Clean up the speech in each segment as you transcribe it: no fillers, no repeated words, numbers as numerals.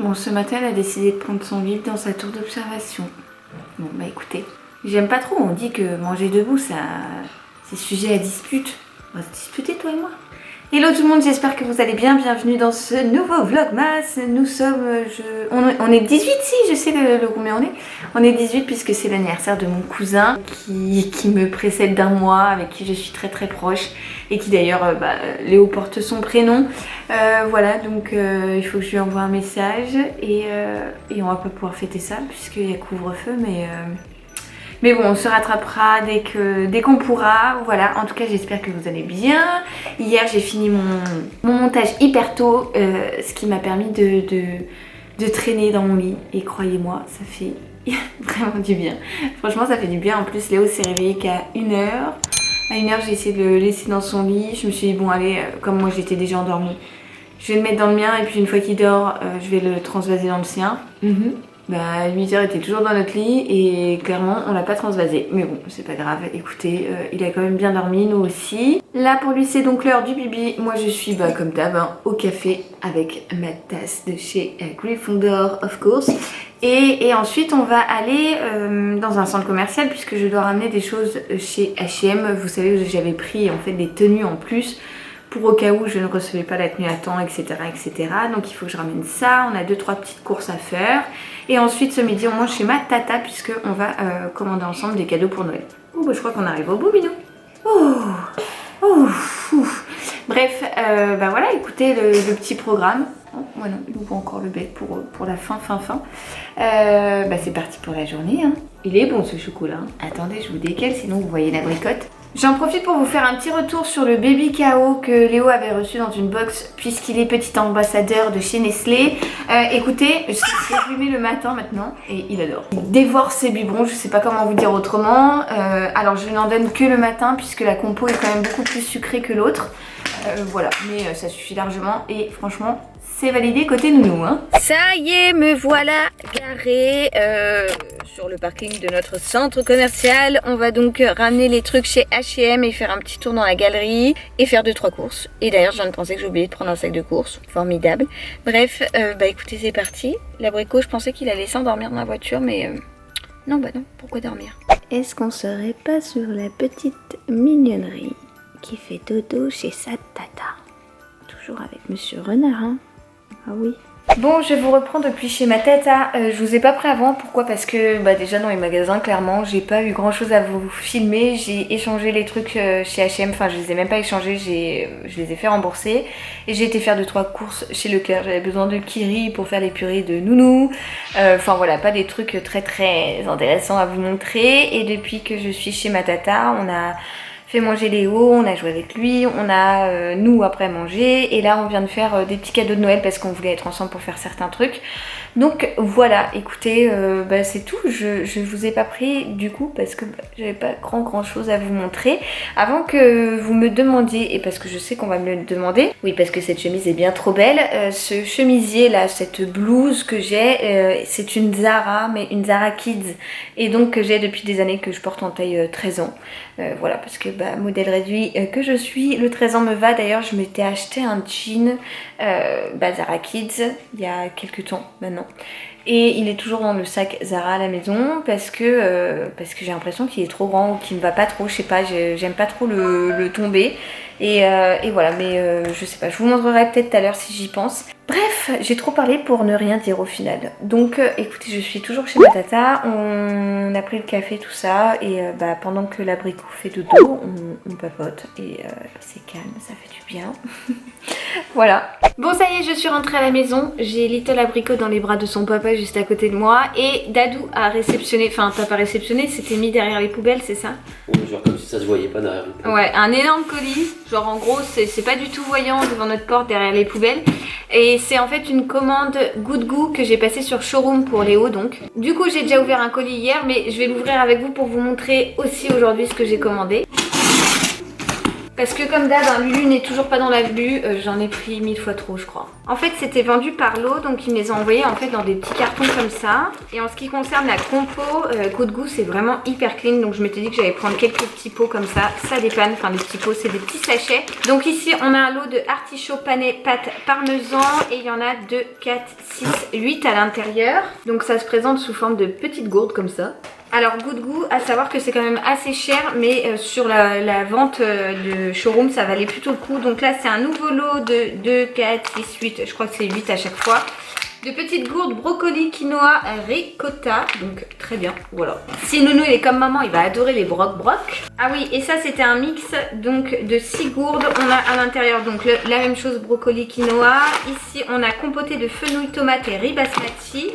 Bon, ce matin, elle a décidé de prendre son livre dans sa tour d'observation. Bon, bah écoutez, j'aime pas trop. On dit que manger debout, c'est sujet à dispute. On va se disputer, toi et moi. Hello tout le monde, j'espère que vous allez bien. Bienvenue dans ce nouveau Vlogmas. Nous sommes... On est 18 si, je sais le combien on est. On est 18 puisque c'est l'anniversaire de mon cousin qui me précède d'un mois, avec qui je suis très très proche. Et qui d'ailleurs, Léo porte son prénom. Voilà, donc il faut que je lui envoie un message. Et on va pas pouvoir fêter ça puisqu'il y a couvre-feu, mais bon, on se rattrapera dès qu'on pourra. Voilà, en tout cas, j'espère que vous allez bien. Hier, j'ai fini mon montage hyper tôt, ce qui m'a permis de traîner dans mon lit. Et croyez-moi, ça fait vraiment du bien. Franchement, ça fait du bien. En plus, Léo s'est réveillé qu'à 1h. À 1h, j'ai essayé de le laisser dans son lit. Je me suis dit, bon, allez, comme moi, j'étais déjà endormie, je vais le mettre dans le mien. Et puis, une fois qu'il dort, je vais le transvaser dans le sien. 8h était toujours dans notre lit et clairement on l'a pas transvasé. Mais bon, c'est pas grave, écoutez, il a quand même bien dormi, nous aussi. Là pour lui c'est donc l'heure du bibi. Moi je suis comme d'hab au café avec ma tasse de chez Gryffindor of course. Et ensuite on va aller dans un centre commercial puisque je dois ramener des choses chez H&M. Vous savez, j'avais pris en fait des tenues en plus pour au cas où je ne recevais pas la tenue à temps, etc., etc. Donc il faut que je ramène ça. On a 2-3 petites courses à faire. Et ensuite ce midi on mange chez ma tata puisque on va commander ensemble des cadeaux pour Noël. Je crois qu'on arrive au bout, Minou. Bref, voilà, écoutez le petit programme. Oh, ouais, non, il ouvre encore le bec pour la fin. C'est parti pour la journée. Hein. Il est bon ce chocolat. Attendez, je vous décale, sinon vous voyez la bricotte. J'en profite pour vous faire un petit retour sur le Baby Kao que Léo avait reçu dans une box puisqu'il est petit ambassadeur de chez Nestlé. Écoutez, je suis allumée le matin maintenant et il adore. Il dévore ses biberons, je sais pas comment vous dire autrement. Alors je n'en donne que le matin puisque la compo est quand même beaucoup plus sucrée que l'autre. Voilà, mais ça suffit largement et franchement c'est validé côté nounou. Hein. Ça y est, me voilà garée sur le parking de notre centre commercial. On va donc ramener les trucs chez H&M et faire un petit tour dans la galerie et faire 2-3 courses. Et d'ailleurs, je viens de penser que j'ai oublié de prendre un sac de courses. Formidable. Bref, écoutez, c'est parti. L'abricot, je pensais qu'il allait s'endormir dans la voiture, mais non, pourquoi dormir? Est-ce qu'on serait pas sur la petite mignonnerie qui fait dodo chez sa tata? Toujours avec Monsieur Renard, hein? Ah oui. Bon, je vous reprends depuis chez ma tata. Je vous ai pas pris avant. Pourquoi? Parce que déjà dans les magasins, clairement, j'ai pas eu grand chose à vous filmer. J'ai échangé les trucs chez H&M. Enfin, je les ai même pas échangés. Je les ai fait rembourser. Et j'ai été faire 2-3 courses chez Leclerc. J'avais besoin de kiri pour faire les purées de nounou. Enfin voilà, pas des trucs très très intéressants à vous montrer. Et depuis que je suis chez ma tata, on a fait manger Léo, on a joué avec lui, on a nous après mangé et là on vient de faire des petits cadeaux de Noël parce qu'on voulait être ensemble pour faire certains trucs. Donc voilà, écoutez, c'est tout. Je vous ai pas pris du coup parce que j'avais pas grand chose à vous montrer. Avant que vous me demandiez, et parce que je sais qu'on va me le demander, oui parce que cette chemise est bien trop belle, ce chemisier là, cette blouse que j'ai, c'est une Zara, mais une Zara Kids, et donc que j'ai depuis des années, que je porte en taille 13 ans. Voilà, parce que modèle réduit que je suis, le 13 ans me va. D'ailleurs je m'étais acheté un jean Zara Kids il y a quelques temps maintenant et il est toujours dans le sac Zara à la maison parce que j'ai l'impression qu'il est trop grand ou qu'il ne va pas trop, je sais pas, j'aime pas trop le tomber et voilà, mais je sais pas, je vous montrerai peut-être tout à l'heure si j'y pense. Bref, j'ai trop parlé pour ne rien dire au final. Donc écoutez, je suis toujours chez ma tata, on a pris le café, tout ça, et pendant que l'abricot fait dodo, on papote, et c'est calme, ça fait du bien. Voilà. Bon ça y est, je suis rentrée à la maison, j'ai Little Abricot dans les bras de son papa juste à côté de moi, et Dadou a réceptionné, enfin t'as pas réceptionné, c'était mis derrière les poubelles, c'est ça? Genre comme si ça se voyait pas derrière les poubelles. Ouais, un énorme colis, genre en gros c'est pas du tout voyant devant notre porte derrière les poubelles. Et c'est en fait une commande Good Goût que j'ai passée sur Showroom pour Léo donc. Du coup j'ai déjà ouvert un colis hier, mais je vais l'ouvrir avec vous pour vous montrer aussi aujourd'hui ce que j'ai commandé. Parce que comme d'hab, hein, Lulu n'est toujours pas dans la vue, j'en ai pris 1000 fois trop je crois. En fait c'était vendu par lot, donc ils me les ont envoyés en fait dans des petits cartons comme ça. Et en ce qui concerne la compo, Côte Goût c'est vraiment hyper clean, donc je m'étais dit que j'allais prendre quelques petits pots comme ça dépanne, enfin des petits pots c'est des petits sachets. Donc ici on a un lot de artichaut pané pâte parmesan et il y en a 2, 4, 6, 8 à l'intérieur. Donc ça se présente sous forme de petites gourdes comme ça. Alors Goût, à savoir que c'est quand même assez cher, mais sur la vente de showroom ça valait plutôt le coup. Donc là c'est un nouveau lot de 2, 4, 6, 8, je crois que c'est 8 à chaque fois. De petites gourdes brocoli, quinoa, ricotta, donc très bien, voilà. Si Nounou il est comme maman, il va adorer les broc. Ah oui, et ça c'était un mix donc de 6 gourdes. On a à l'intérieur donc la même chose, brocoli, quinoa. Ici on a compoté de fenouil, tomate et riz basmati.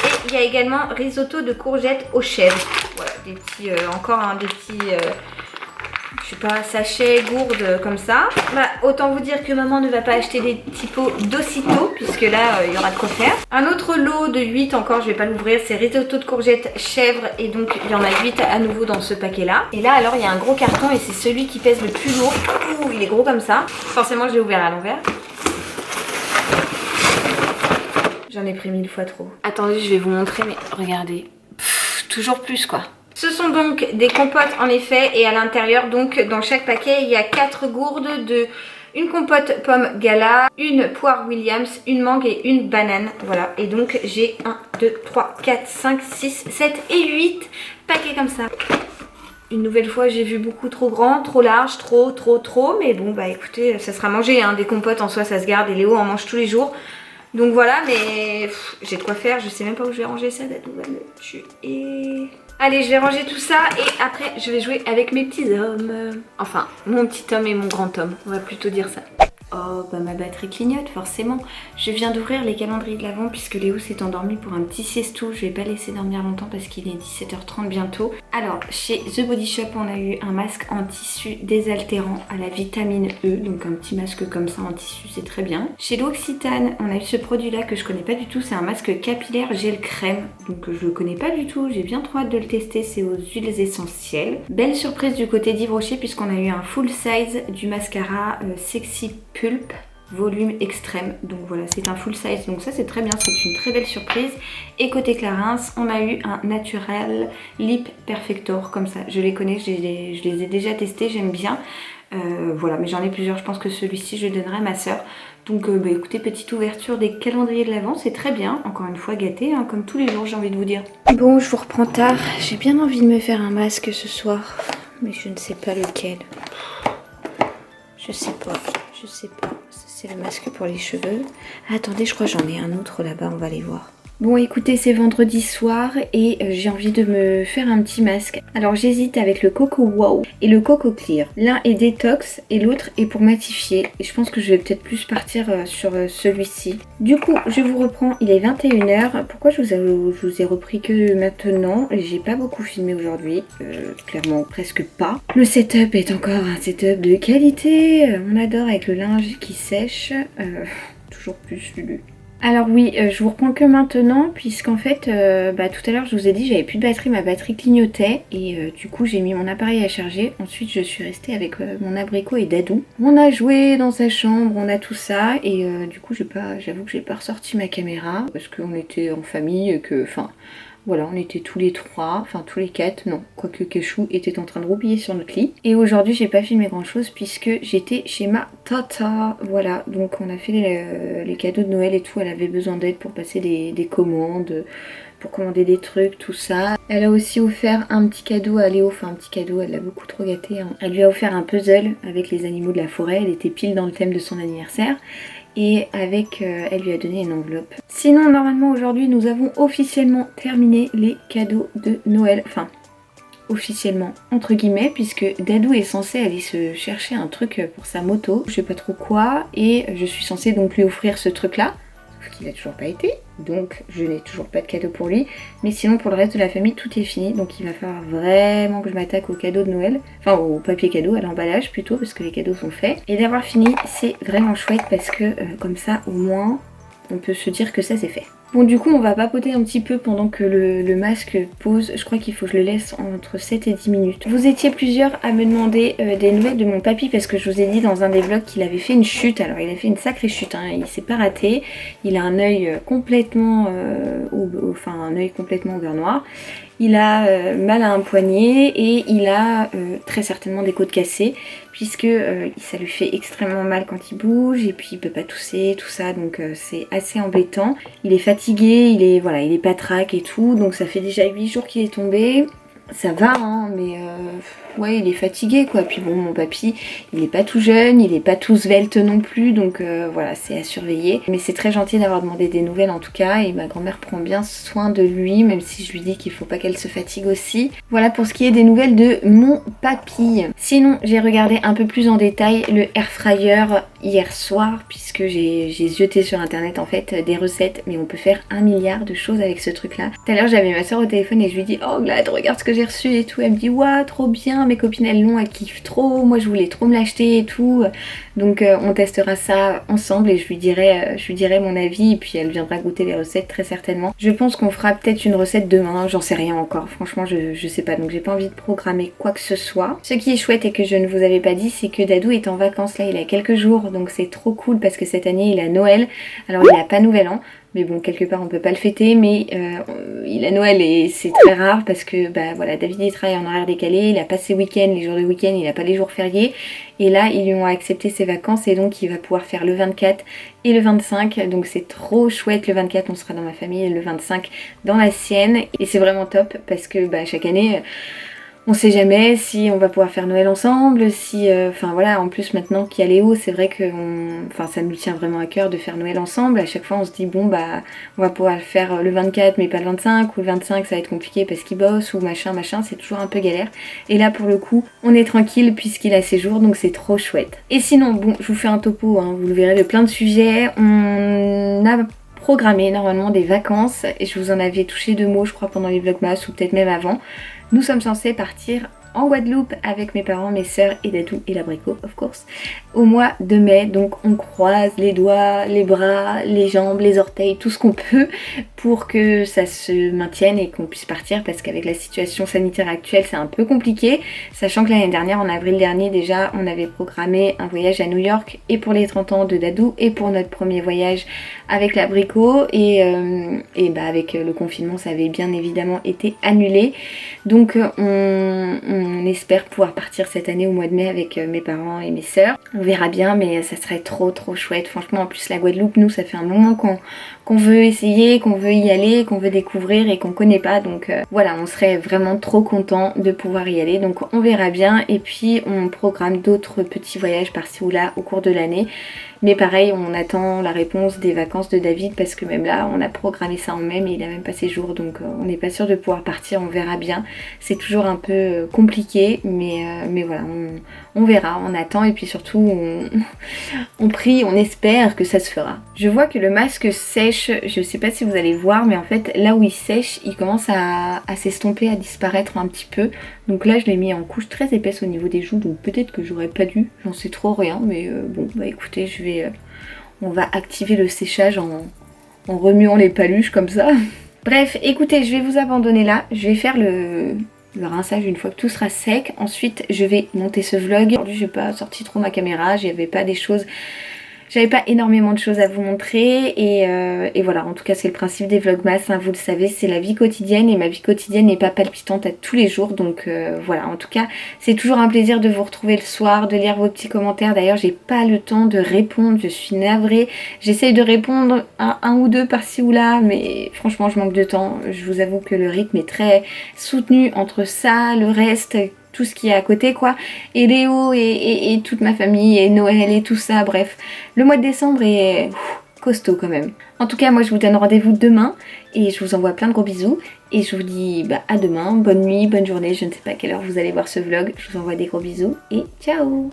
Et il y a également risotto de courgettes aux chèvres. Voilà, des petits, des petits, je sais pas, sachets, gourdes comme ça. Bah, autant vous dire que maman ne va pas acheter des petits pots d'aussitôt, puisque là, il y aura de quoi faire. Un autre lot de 8 encore, je vais pas l'ouvrir, c'est risotto de courgettes chèvres. Et donc, il y en a 8 à nouveau dans ce paquet-là. Et là, alors, il y a un gros carton et c'est celui qui pèse le plus lourd. Ouh, il est gros comme ça. Forcément, je l'ai ouvert à l'envers. J'en ai pris 1000 fois trop. Attendez, je vais vous montrer, mais regardez. Toujours plus quoi. Ce sont donc des compotes en effet, et à l'intérieur, donc dans chaque paquet, il y a 4 gourdes de une compote pomme gala, une poire Williams, une mangue et une banane. Voilà, et donc j'ai 1, 2, 3, 4, 5, 6, 7 et 8 paquets comme ça. Une nouvelle fois, j'ai vu beaucoup trop grand, trop large, trop, mais bon, bah écoutez, ça sera mangé, hein. Des compotes en soi, ça se garde, et Léo en mange tous les jours. Donc voilà, mais j'ai de quoi faire, je sais même pas où je vais ranger ça, Dadou va me tuer. Allez, je vais ranger tout ça et après je vais jouer avec mes petits hommes. Enfin, mon petit homme et mon grand homme, on va plutôt dire ça. Oh, bah ma batterie clignote, forcément. Je viens d'ouvrir les calendriers de l'Avent puisque Léo s'est endormi pour un petit siestou. Je vais pas laisser dormir longtemps parce qu'il est 17h30 bientôt. Alors, chez The Body Shop, on a eu un masque en tissu désaltérant à la vitamine E. Donc un petit masque comme ça en tissu, c'est très bien. Chez l'Occitane, on a eu ce produit-là que je connais pas du tout. C'est un masque capillaire gel crème. Donc je le connais pas du tout. J'ai bien trop hâte de le tester. C'est aux huiles essentielles. Belle surprise du côté d'Yves Rocher puisqu'on a eu un full size du mascara Sexy Pulp volume extrême, donc voilà, c'est un full size, donc ça c'est très bien, c'est une très belle surprise. Et côté Clarins, on a eu un Natural Lip Perfector comme ça, je les connais, je les ai déjà testés, j'aime bien. Voilà, mais j'en ai plusieurs, je pense que celui-ci je le donnerai à ma soeur. Donc bah écoutez, petite ouverture des calendriers de l'Avent, c'est très bien, encore une fois gâté, hein, comme tous les jours j'ai envie de vous dire. Bon, je vous reprends tard, j'ai bien envie de me faire un masque ce soir, mais je ne sais pas lequel. Je sais pas. C'est le masque pour les cheveux. Ah, attendez, je crois que j'en ai un autre là-bas, on va aller voir. Bon, écoutez, c'est vendredi soir et j'ai envie de me faire un petit masque. Alors, j'hésite avec le Coco Wow et le Coco Clear. L'un est détox et l'autre est pour matifier. Et je pense que je vais peut-être plus partir sur celui-ci. Du coup, je vous reprends, il est 21h. Pourquoi je vous ai repris que maintenant? J'ai pas beaucoup filmé aujourd'hui, clairement presque pas. Le setup est encore un setup de qualité. On adore avec le linge qui sèche. Toujours plus Lulu. Alors oui, je vous reprends que maintenant puisqu'en fait, tout à l'heure je vous ai dit j'avais plus de batterie, ma batterie clignotait et du coup j'ai mis mon appareil à charger. Ensuite je suis restée avec mon abricot et Dadou. On a joué dans sa chambre, on a tout ça et du coup j'avoue que j'ai pas ressorti ma caméra parce qu'on était en famille, voilà, on était tous les 3, enfin tous les 4, non, quoique Keshou était en train de roupiller sur notre lit. Et aujourd'hui, j'ai pas filmé grand chose puisque j'étais chez ma tata. Voilà, donc on a fait les cadeaux de Noël et tout. Elle avait besoin d'aide pour passer des commandes, pour commander des trucs, tout ça. Elle a aussi offert un petit cadeau à Léo, enfin un petit cadeau, elle l'a beaucoup trop gâté. Hein. Elle lui a offert un puzzle avec les animaux de la forêt, elle était pile dans le thème de son anniversaire. Et avec, elle lui a donné une enveloppe. Sinon, normalement, aujourd'hui, nous avons officiellement terminé les cadeaux de Noël. Enfin, officiellement, entre guillemets, puisque Dadou est censé aller se chercher un truc pour sa moto. Je sais pas trop quoi. Et je suis censée donc lui offrir ce truc-là. Sauf qu'il n'a toujours pas été. Donc, je n'ai toujours pas de cadeau pour lui. Mais sinon, pour le reste de la famille, tout est fini. Donc, il va falloir vraiment que je m'attaque aux cadeaux de Noël. Enfin, au papier cadeau, à l'emballage plutôt, parce que les cadeaux sont faits. Et d'avoir fini, c'est vraiment chouette parce que, comme ça, au moins, on peut se dire que ça, c'est fait. Bon du coup on va papoter un petit peu pendant que le masque pose, je crois qu'il faut que je le laisse entre 7 et 10 minutes. Vous étiez plusieurs à me demander des nouvelles de mon papy parce que je vous ai dit dans un des vlogs qu'il avait fait une chute. Alors il a fait une sacrée chute, hein. Il s'est pas raté, il a un œil complètement, un œil complètement au beurre noir. Il a mal à un poignet et il a très certainement des côtes cassées puisque ça lui fait extrêmement mal quand il bouge et puis il peut pas tousser, tout ça, donc c'est assez embêtant. Il est fatigué, il est patraque et tout, donc ça fait déjà 8 jours qu'il est tombé. Ça va hein, mais ouais il est fatigué quoi. Puis bon mon papy il est pas tout jeune, il est pas tout svelte non plus, donc voilà c'est à surveiller. Mais c'est très gentil d'avoir demandé des nouvelles en tout cas, et ma grand-mère prend bien soin de lui, même si je lui dis qu'il faut pas qu'elle se fatigue aussi. Voilà pour ce qui est des nouvelles de mon papy. Sinon j'ai regardé un peu plus en détail le air fryer hier soir, puisque j'ai zioté sur internet en fait des recettes, mais on peut faire 1 milliard de choses avec ce truc là. Tout à l'heure j'avais ma soeur au téléphone et je lui dis oh Glad regarde ce que j'ai reçu et tout, elle me dit waouh trop bien, mes copines elles l'ont, elles kiffent trop, moi je voulais trop me l'acheter et tout, donc on testera ça ensemble et je lui dirai mon avis et puis elle viendra goûter les recettes très certainement. Je pense qu'on fera peut-être une recette demain, j'en sais rien encore, franchement je sais pas, donc j'ai pas envie de programmer quoi que ce soit. Ce qui est chouette et que je ne vous avais pas dit, c'est que Dadou est en vacances là, il a quelques jours, donc c'est trop cool parce que cette année il a Noël, alors il a pas Nouvel An, mais bon quelque part on peut pas le fêter, mais il a Noël et c'est très rare parce que bah voilà David il travaille en horaire décalé, il a pas ses week-ends, les jours de week-end, il a pas les jours fériés, et là ils lui ont accepté ses vacances et donc il va pouvoir faire le 24 et le 25, donc c'est trop chouette. Le 24 on sera dans ma famille et le 25 dans la sienne, et c'est vraiment top parce que bah chaque année on sait jamais si on va pouvoir faire Noël ensemble, si... Enfin voilà, en plus maintenant qu'il y a Léo, c'est vrai que ça nous tient vraiment à cœur de faire Noël ensemble. À chaque fois on se dit bon bah on va pouvoir le faire le 24 mais pas le 25, ou le 25 ça va être compliqué parce qu'il bosse ou machin, c'est toujours un peu galère. Et là pour le coup on est tranquille puisqu'il a ses jours, donc c'est trop chouette. Et sinon bon je vous fais un topo, hein, vous le verrez de plein de sujets. On a programmé normalement des vacances et je vous en avais touché 2 mots je crois pendant les vlogmas ou peut-être même avant. Nous sommes censés partir en Guadeloupe avec mes parents, mes sœurs et Dadou et l'abricot of course au mois de mai, donc on croise les doigts, les bras, les jambes, les orteils, tout ce qu'on peut pour que ça se maintienne et qu'on puisse partir, parce qu'avec la situation sanitaire actuelle c'est un peu compliqué, sachant que l'année dernière en avril dernier déjà on avait programmé un voyage à New York et pour les 30 ans de Dadou et pour notre premier voyage avec l'abricot, et bah avec le confinement ça avait bien évidemment été annulé, donc on espère pouvoir partir cette année au mois de mai avec mes parents et mes sœurs. On verra bien, mais ça serait trop chouette. Franchement, en plus la Guadeloupe, nous ça fait un moment qu'on veut essayer, qu'on veut y aller, qu'on veut découvrir et qu'on connaît pas. Donc voilà, on serait vraiment trop content de pouvoir y aller. Donc on verra bien, et puis on programme d'autres petits voyages par-ci ou là au cours de l'année. Mais pareil, on attend la réponse des vacances de David parce que même là, on a programmé ça en mai mais il a même pas ses jours, donc on n'est pas sûr de pouvoir partir, on verra bien. C'est toujours un peu compliqué, mais voilà, on verra, on attend, et puis surtout on prie, on espère que ça se fera. Je vois que le masque sèche, je sais pas si vous allez voir, mais en fait là où il sèche, il commence à s'estomper, à disparaître un petit peu. Donc là je l'ai mis en couche très épaisse au niveau des joues, donc peut-être que j'aurais pas dû, j'en sais trop rien, mais bon bah écoutez, on va activer le séchage en remuant les paluches comme ça. Bref, écoutez, je vais vous abandonner là, je vais faire le rinçage une fois que tout sera sec. Ensuite je vais monter ce vlog. Aujourd'hui j'ai pas sorti trop ma caméra, j'avais pas énormément de choses à vous montrer, et voilà, en tout cas c'est le principe des vlogmas, hein, vous le savez, c'est la vie quotidienne, et ma vie quotidienne n'est pas palpitante à tous les jours, donc voilà, en tout cas c'est toujours un plaisir de vous retrouver le soir, de lire vos petits commentaires. D'ailleurs j'ai pas le temps de répondre, je suis navrée, j'essaye de répondre à un ou deux par-ci ou là, mais franchement je manque de temps. Je vous avoue que le rythme est très soutenu entre ça, le reste, tout ce qui est à côté quoi, et Léo et toute ma famille et Noël et tout ça, bref, le mois de décembre est costaud quand même. En tout cas moi je vous donne rendez-vous demain et je vous envoie plein de gros bisous et je vous dis à demain, bonne nuit, bonne journée, je ne sais pas à quelle heure vous allez voir ce vlog, je vous envoie des gros bisous et ciao.